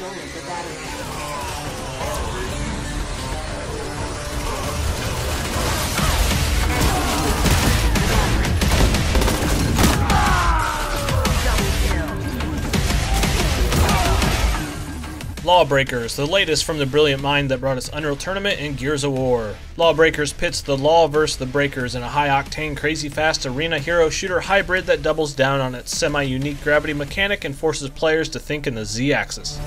stolen the battery. LawBreakers, the latest from the brilliant mind that brought us Unreal Tournament and Gears of War. LawBreakers pits the Law versus the Breakers in a high-octane, crazy-fast arena hero shooter hybrid that doubles down on its semi-unique gravity mechanic and forces players to think in the Z-axis.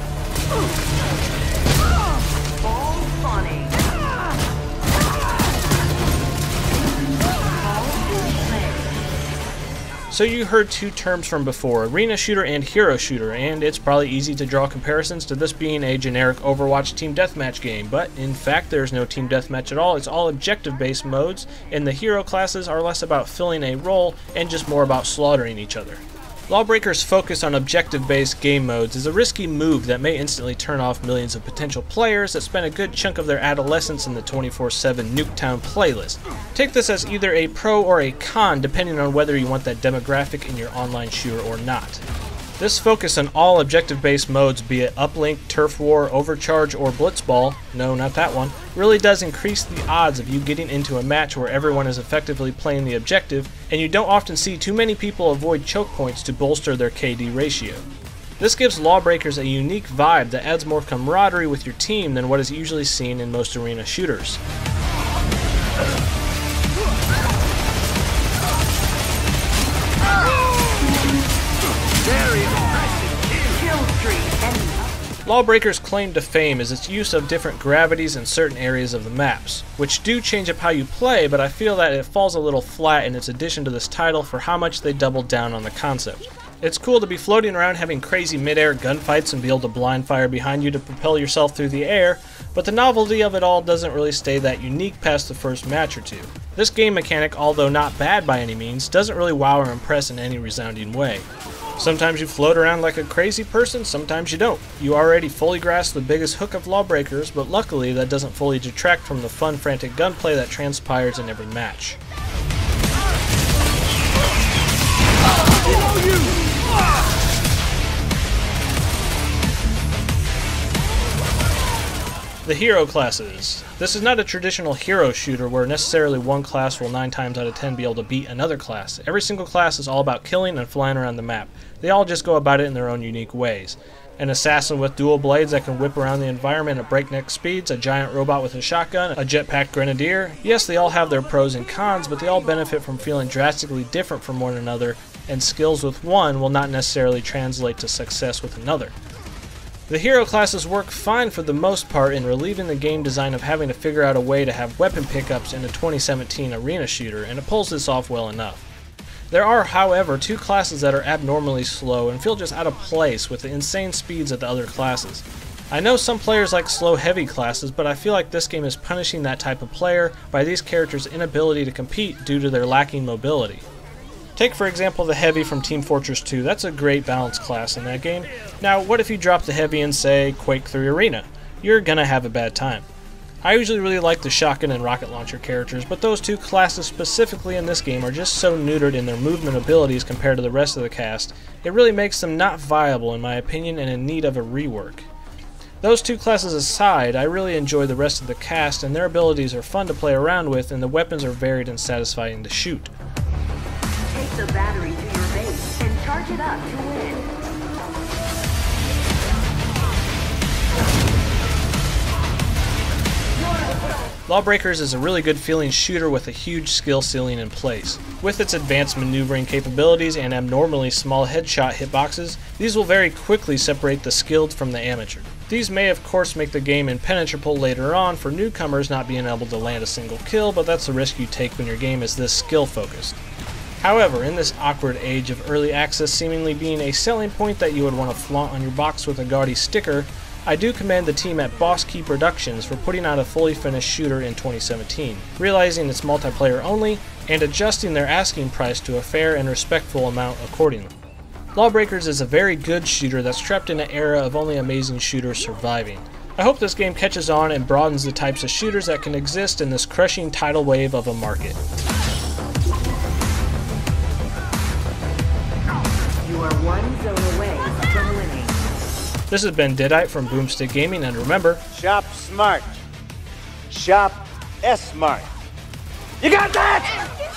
So you heard two terms from before, arena shooter and hero shooter, and it's probably easy to draw comparisons to this being a generic Overwatch team deathmatch game, but in fact there's no team deathmatch at all. It's all objective-based modes, and the hero classes are less about filling a role and just more about slaughtering each other. LawBreakers' focus on objective-based game modes is a risky move that may instantly turn off millions of potential players that spend a good chunk of their adolescence in the 24/7 Nuketown playlist. Take this as either a pro or a con depending on whether you want that demographic in your online shooter or not. This focus on all objective-based modes, be it Uplink, Turf War, Overcharge, or Blitzball, no, not that one, really does increase the odds of you getting into a match where everyone is effectively playing the objective, and you don't often see too many people avoid choke points to bolster their KD ratio. This gives LawBreakers a unique vibe that adds more camaraderie with your team than what is usually seen in most arena shooters. LawBreakers' claim to fame is its use of different gravities in certain areas of the maps, which do change up how you play, but I feel that it falls a little flat in its addition to this title for how much they doubled down on the concept. It's cool to be floating around having crazy mid-air gunfights and be able to blind fire behind you to propel yourself through the air, but the novelty of it all doesn't really stay that unique past the first match or two. This game mechanic, although not bad by any means, doesn't really wow or impress in any resounding way. Sometimes you float around like a crazy person, sometimes you don't. You already fully grasp the biggest hook of LawBreakers, but luckily that doesn't fully detract from the fun, frantic gunplay that transpires in every match. The hero classes. This is not a traditional hero shooter where necessarily one class will 9 times out of 10 be able to beat another class. Every single class is all about killing and flying around the map. They all just go about it in their own unique ways. An assassin with dual blades that can whip around the environment at breakneck speeds, a giant robot with a shotgun, a jetpack grenadier. Yes, they all have their pros and cons, but they all benefit from feeling drastically different from one another, and skills with one will not necessarily translate to success with another. The hero classes work fine for the most part in relieving the game design of having to figure out a way to have weapon pickups in a 2017 arena shooter, and it pulls this off well enough. There are, however, 2 classes that are abnormally slow and feel just out of place with the insane speeds of the other classes. I know some players like slow heavy classes, but I feel like this game is punishing that type of player by these characters' inability to compete due to their lacking mobility. Take for example the Heavy from Team Fortress 2, that's a great balanced class in that game. Now what if you drop the Heavy in say Quake 3 Arena? You're gonna have a bad time. I usually really like the shotgun and rocket launcher characters, but those 2 classes specifically in this game are just so neutered in their movement abilities compared to the rest of the cast, it really makes them not viable in my opinion and in need of a rework. Those 2 classes aside, I really enjoy the rest of the cast and their abilities are fun to play around with and the weapons are varied and satisfying to shoot. Take the battery to your base and charge it up to win. LawBreakers is a really good feeling shooter with a huge skill ceiling in place. With its advanced maneuvering capabilities and abnormally small headshot hitboxes, these will very quickly separate the skilled from the amateur. These may of course make the game impenetrable later on for newcomers not being able to land a single kill, but that's the risk you take when your game is this skill focused. However, in this awkward age of early access seemingly being a selling point that you would want to flaunt on your box with a gaudy sticker, I do commend the team at Boss Key Productions for putting out a fully finished shooter in 2017, realizing it's multiplayer only, and adjusting their asking price to a fair and respectful amount accordingly. LawBreakers is a very good shooter that's trapped in an era of only amazing shooters surviving. I hope this game catches on and broadens the types of shooters that can exist in this crushing tidal wave of a market. You are 1 zone away from winning. This has been Deadite from Boomstick Gaming, and remember, shop smart. Shop S-Smart. You got that?